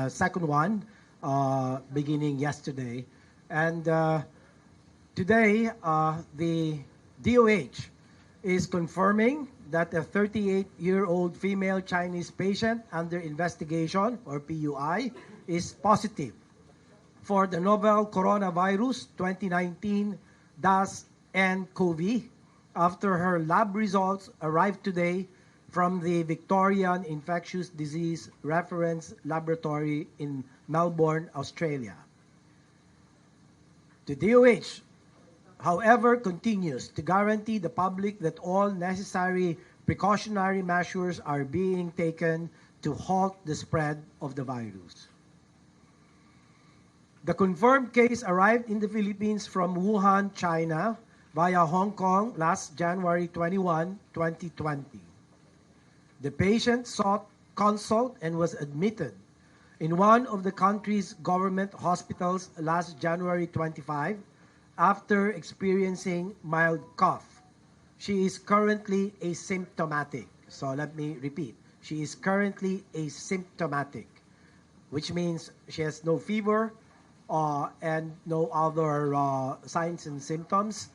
second one beginning yesterday. And today, the DOH is confirming that a 38-year-old female Chinese patient under investigation, or PUI, is positive for the novel coronavirus 2019 nCoV after her lab results arrived today from the Victorian Infectious Disease Reference Laboratory in Melbourne, Australia. The DOH, however, continues to guarantee the public that all necessary precautionary measures are being taken to halt the spread of the virus. The confirmed case arrived in the Philippines from Wuhan, China, via Hong Kong last January 21, 2020. The patient sought consult and was admitted in one of the country's government hospitals last January 25 after experiencing mild cough. She is currently asymptomatic. So let me repeat. She is currently asymptomatic, which means she has no fever and no other signs and symptoms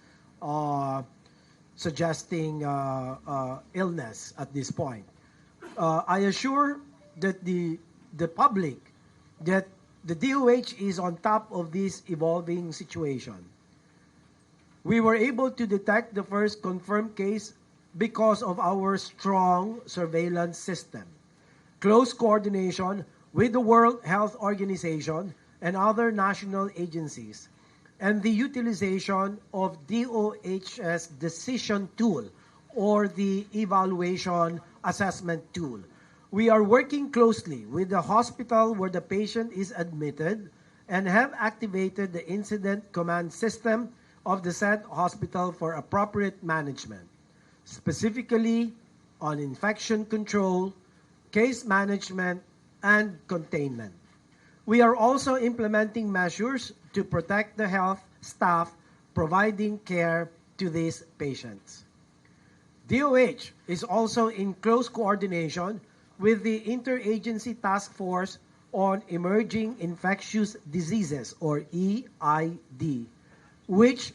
suggesting illness at this point. I assure that the public that the DOH is on top of this evolving situation. We were able to detect the first confirmed case because of our strong surveillance system, close coordination with the World Health Organization and other national agencies, and the utilization of DOH's decision tool or the evaluation assessment tool. We are working closely with the hospital where the patient is admitted and have activated the incident command system of the said hospital for appropriate management, specifically on infection control, case management, and containment. We are also implementing measures to protect the health staff providing care to these patients. DOH is also in close coordination with the Interagency Task Force on Emerging Infectious Diseases, or EID, which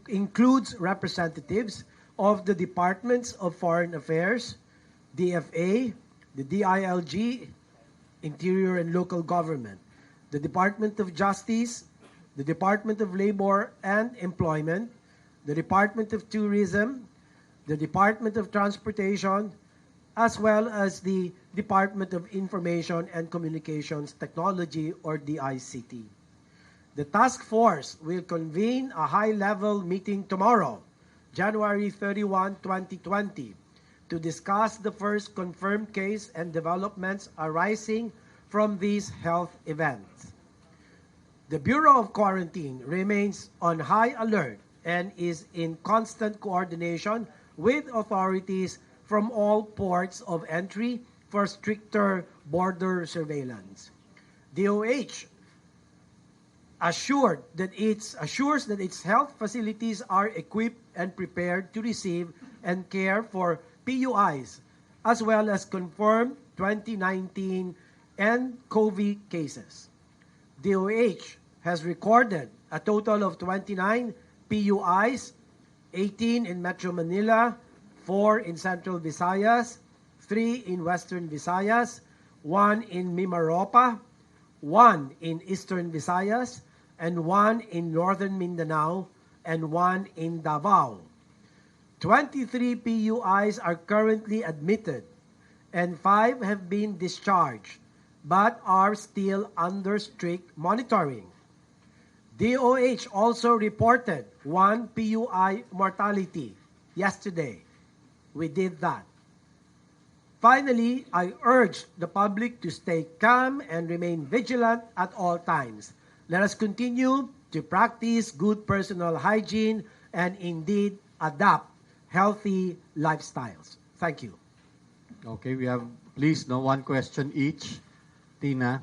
includes representatives of the Departments of Foreign Affairs, DFA, the DILG, Interior and Local Government, the Department of Justice, the Department of Labor and Employment, the Department of Tourism, the Department of Transportation, as well as the Department of Information and Communications Technology, or DICT. The task force will convene a high-level meeting tomorrow, January 31, 2020, to discuss the first confirmed case and developments arising from these health events. The Bureau of Quarantine remains on high alert and is in constant coordination with authorities from all ports of entry for stricter border surveillance. DOH assures that its health facilities are equipped and prepared to receive and care for PUIs, as well as confirmed 2019 nCoV cases. DOH has recorded a total of 29 PUIs, 18 in Metro Manila, 4 in Central Visayas, 3 in Western Visayas, 1 in Mimaropa, 1 in Eastern Visayas, and 1 in Northern Mindanao, and 1 in Davao. 23 PUIs are currently admitted, and 5 have been discharged, but are still under strict monitoring. DOH also reported 1 PUI mortality yesterday. We did that. Finally, I urge the public to stay calm and remain vigilant at all times. Let us continue to practice good personal hygiene and indeed adopt healthy lifestyles. Thank you. Okay, we have, please, one question each. Tina.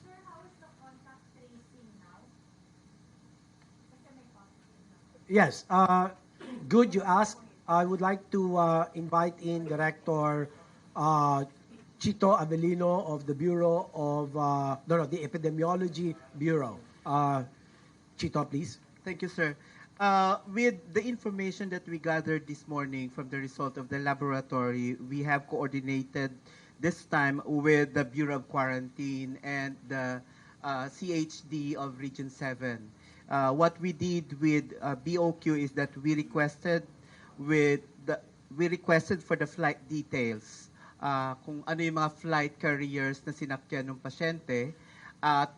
Sir, how is the contact tracing now? Kasi may positive na. Yes, good you asked. I would like to invite in Director Chito Avellino of the Bureau of, the Epidemiology Bureau. Chito, please. Thank you, sir. With the information that we gathered this morning from the result of the laboratory, we have coordinated this time with the Bureau of Quarantine and the CHD of Region 7. What we did with BOQ is that we requested for the flight details, kung ano yung mga flight carriers na sinakyan ng pasyente at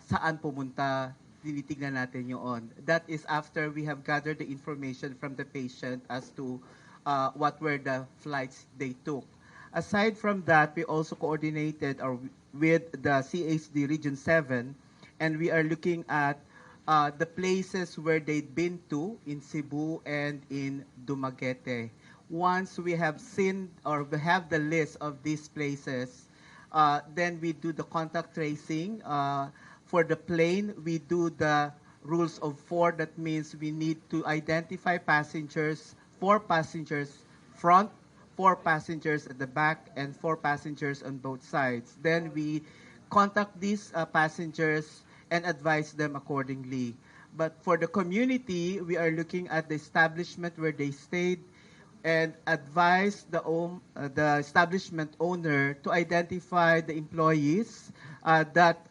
saan pumunta, tinitignan natin yun. That is after we have gathered the information from the patient as to what were the flights they took. Aside from that, we also coordinated with the CHD Region 7, and we are looking at the places where they'd been to in Cebu and in Dumaguete. Once we have seen or we have the list of these places, then we do the contact tracing. For the plane, we do the rules of 4. That means we need to identify passengers, 4 passengers front, 4 passengers at the back, and 4 passengers on both sides. Then we contact these passengers and advise them accordingly. But for the community, we are looking at the establishment where they stayed and advise the establishment owner to identify the employees that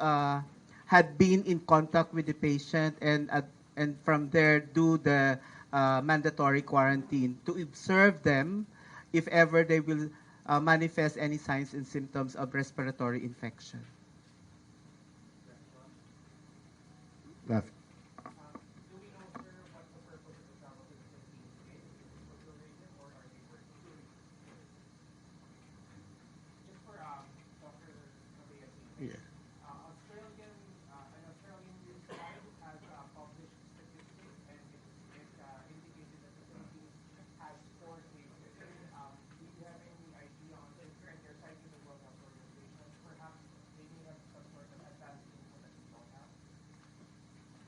had been in contact with the patient, and from there do the mandatory quarantine to observe them if ever they will manifest any signs and symptoms of respiratory infection. Left. Yeah. An Australian news site has published statistics, and it indicated that the Philippines has 4 cases. Do you have any idea on the current they're citing the World Health Organization? Perhaps they may have some sort of advanced info that we don't have.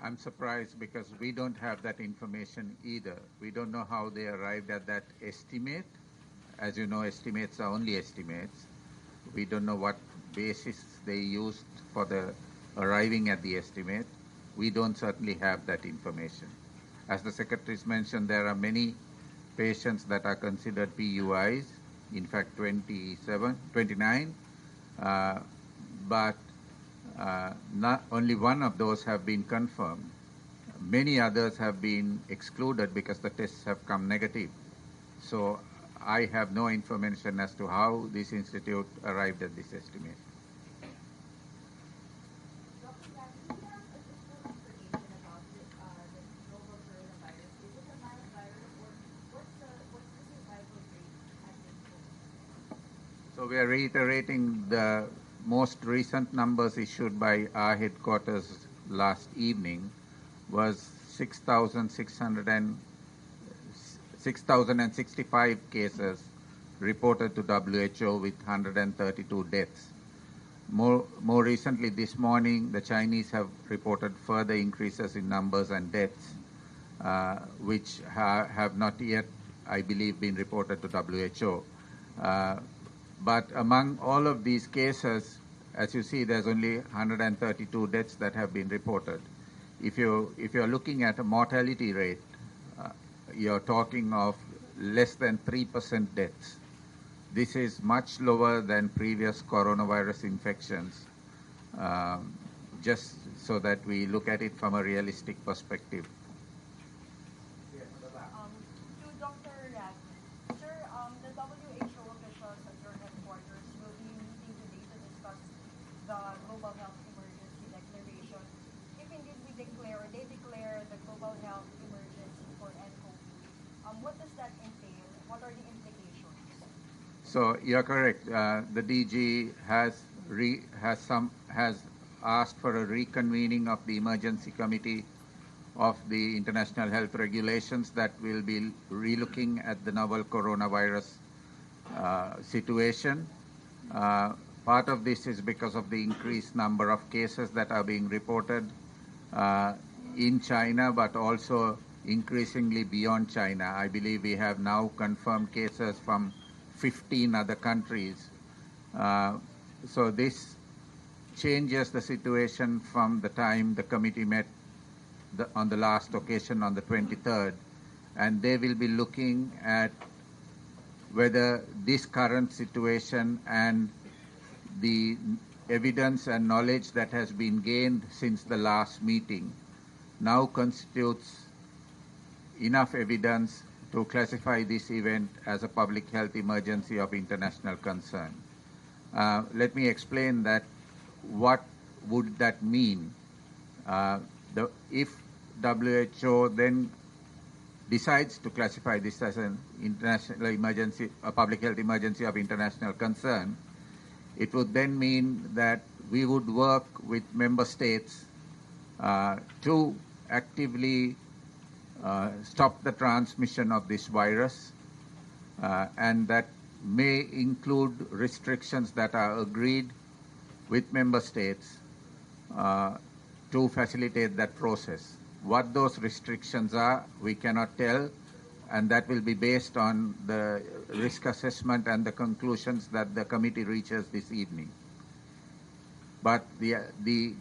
I'm surprised because we don't have that information either. We don't know how they arrived at that estimate. As you know, estimates are only estimates. We don't know what basis they used for the arriving at the estimate. We don't certainly have that information. As the secretaries mentioned, there are many patients that are considered PUIs, in fact 29, but not only one of those have been confirmed. Many others have been excluded because the tests have come negative. So I have no information as to how this institute arrived at this estimate. Dr. Yan, do you have additional information about this novel coronavirus? Is it a mild virus, or what's the survival rate at this point? So we are reiterating the most recent numbers issued by our headquarters last evening was 6,065 cases reported to WHO with 132 deaths. More recently this morning, the Chinese have reported further increases in numbers and deaths, which have not yet, I believe, been reported to WHO. But among all of these cases, as you see, there's only 132 deaths that have been reported. If you're looking at a mortality rate, you're talking of less than 3% deaths. This is much lower than previous coronavirus infections, just so that we look at it from a realistic perspective. To Dr. Radman, sir, the WHO officials at your headquarters will be meeting today to discuss the global health emergency declaration. If indeed they declare the global health emergency for nCoV, what does that entail? What are the implications? So you're correct. The DG has asked for a reconvening of the emergency committee of the international health regulations that will be relooking at the novel coronavirus situation. Part of this is because of the increased number of cases that are being reported in China, but also increasingly beyond China. I believe we have now confirmed cases from 15 other countries, So this changes the situation from the time the committee met on the last occasion on the 23rd, and they will be looking at whether this current situation and the evidence and knowledge that has been gained since the last meeting now constitutes enough evidence to classify this event as a public health emergency of international concern. Let me explain that. What would that mean? If WHO then decides to classify this as an international emergency, a public health emergency of international concern, it would then mean that we would work with member states to actively stop the transmission of this virus, and that may include restrictions that are agreed with member states to facilitate that process. What those restrictions are, we cannot tell, and that will be based on the risk assessment and the conclusions that the committee reaches this evening. But the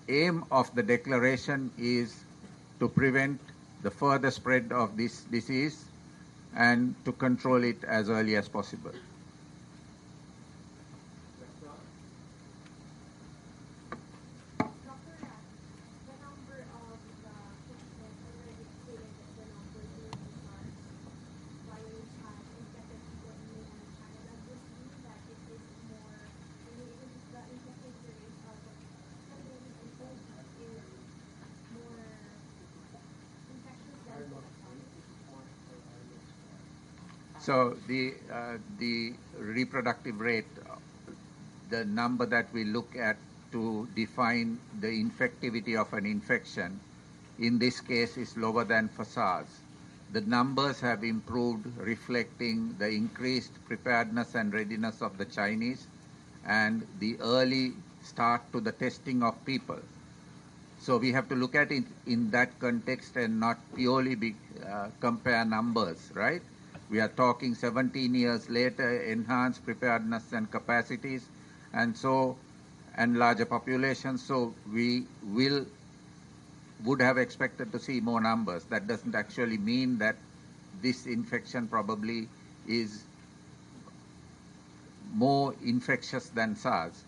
aim of the declaration is to prevent the further spread of this disease and to control it as early as possible. So the reproductive rate, the number that we look at to define the infectivity of an infection, in this case is lower than for SARS. The numbers have improved, reflecting the increased preparedness and readiness of the Chinese and the early start to the testing of people. So we have to look at it in that context and not purely compare numbers, right? We are talking 17 years later, enhanced preparedness and capacities, and larger populations. So we would have expected to see more numbers. That doesn't actually mean that this infection probably is more infectious than SARS.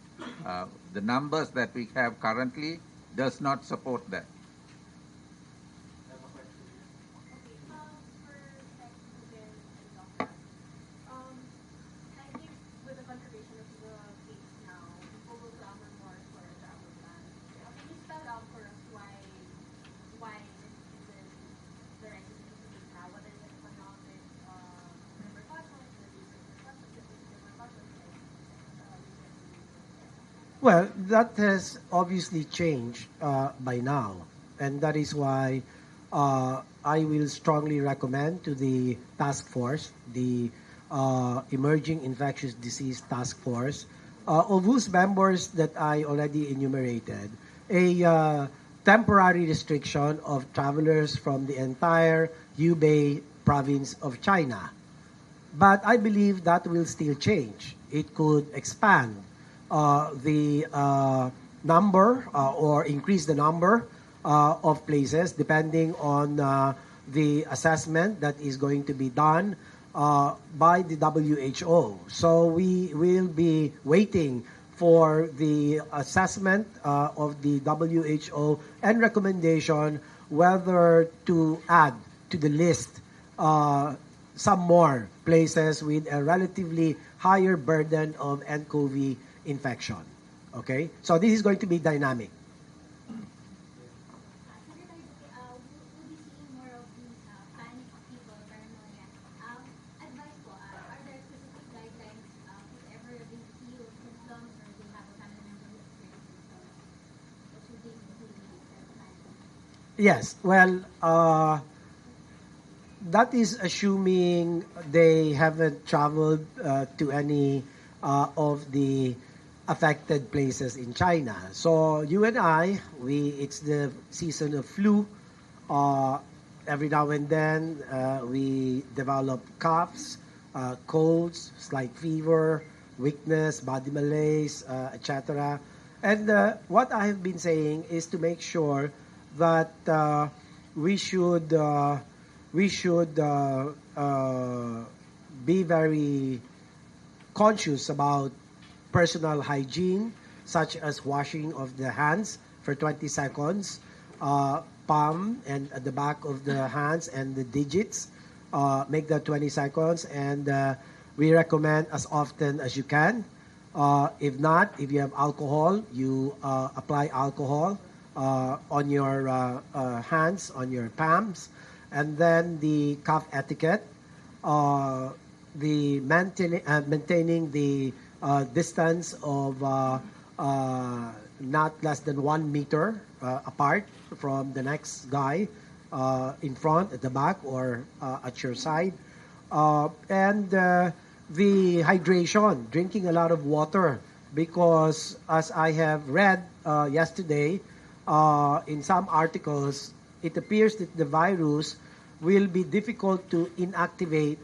The numbers that we have currently does not support that. I think with the conservation of the case now, people will clamor more for a travel ban. Can you spell out for us why this is the right decision to take now? What is the economic repercussions, the repercussions, the repercussions? Well, that has obviously changed by now, and that is why I will strongly recommend to the task force, the Emerging Infectious Disease Task Force, of whose members that I already enumerated, a temporary restriction of travelers from the entire Hubei province of China. But I believe that will still change. It could expand the number or increase the number of places depending on the assessment that is going to be done by the WHO. So we will be waiting for the assessment of the WHO and recommendation whether to add to the list some more places with a relatively higher burden of nCoV infection. Okay? So this is going to be dynamic. Secretary, we'll be seeing more of these panic people, paranoia. Advice po, are there specific guidelines if ever they feel symptoms or they have a family member who experiences symptoms? What should they do instead of panicking? Yes. Well, that is assuming they haven't traveled to any of the affected places in China. So you and I, it's the season of flu. Every now and then we develop coughs, colds, slight fever. weakness, body malaise, etc. And what I have been saying is to make sure that we should be very conscious about personal hygiene, such as washing of the hands for 20 seconds, palm and at the back of the hands and the digits, make that 20 seconds, and we recommend as often as you can. If not, if you have alcohol, you apply alcohol on your hands, on your palms, and then the cough etiquette, the maintaining the distance of not less than 1 meter apart from the next guy in front, at the back, or at your side. And the hydration, drinking a lot of water, because as I have read yesterday in some articles, it appears that the virus will be difficult to inactivate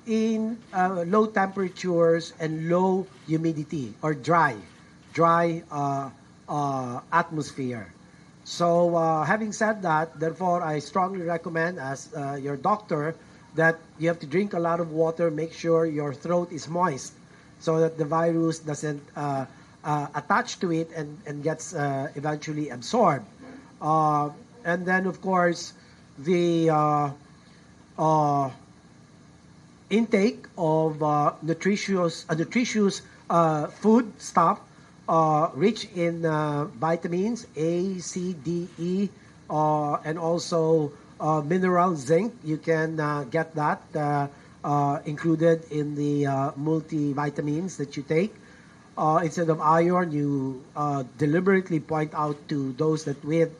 in low temperatures and low humidity or dry atmosphere. So having said that, therefore, I strongly recommend as your doctor that you have to drink a lot of water, make sure your throat is moist so that the virus doesn't attach to it and gets eventually absorbed. And then, of course, the intake of nutritious food stuff rich in vitamins A, C, D, E, and also mineral zinc. You can get that included in the multivitamins that you take. Instead of iron, you deliberately point out to those that with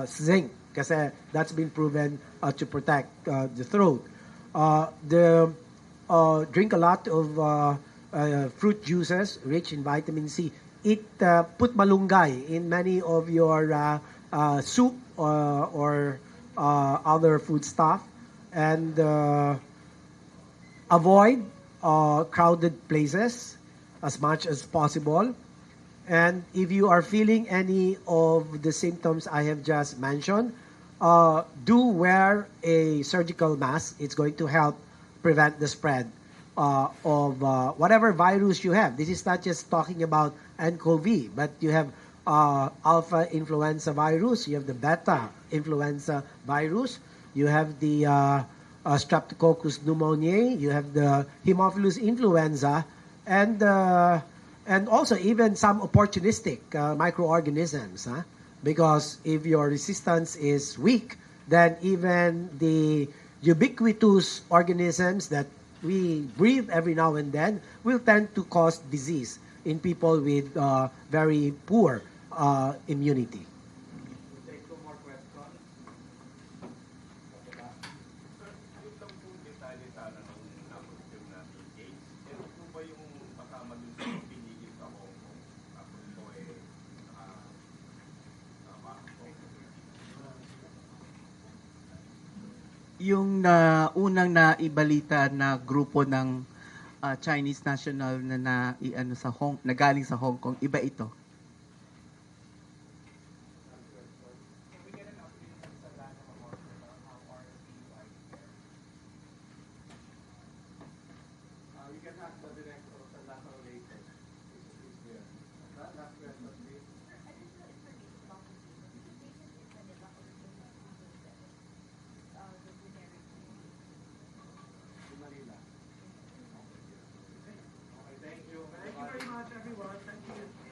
zinc, kasi that's been proven to protect the throat. Drink a lot of fruit juices rich in vitamin C. Eat put malunggay in many of your soup or other food stuff, and avoid crowded places as much as possible. And if you are feeling any of the symptoms I have just mentioned, do wear a surgical mask. It's going to help prevent the spread of whatever virus you have. This is not just talking about nCoV, but you have alpha influenza virus, you have the beta influenza virus, you have the streptococcus pneumoniae, you have the Haemophilus influenza, and also even some opportunistic microorganisms. Because if your resistance is weak, then even the ubiquitous organisms that we breathe every now and then will tend to cause disease in people with very poor immunity. We'll take two more questions. Sir, yun lang po detalye sana nung na-confirm natin case. Ito po ba yung kasama dun sa pinigil sa Hong Kong? Tapos po Yung unang naibalita na grupo ng Chinese national na galing sa Hong Kong, iba ito. Can we get an update from Salana Hospital? How are the lives there? You can ask the director of the national later. Is there. Last question, please. Additional information about the patient. The patient is Manila originally the generic In Manila. Okay, thank you. Thank you very much, everyone. Thank you.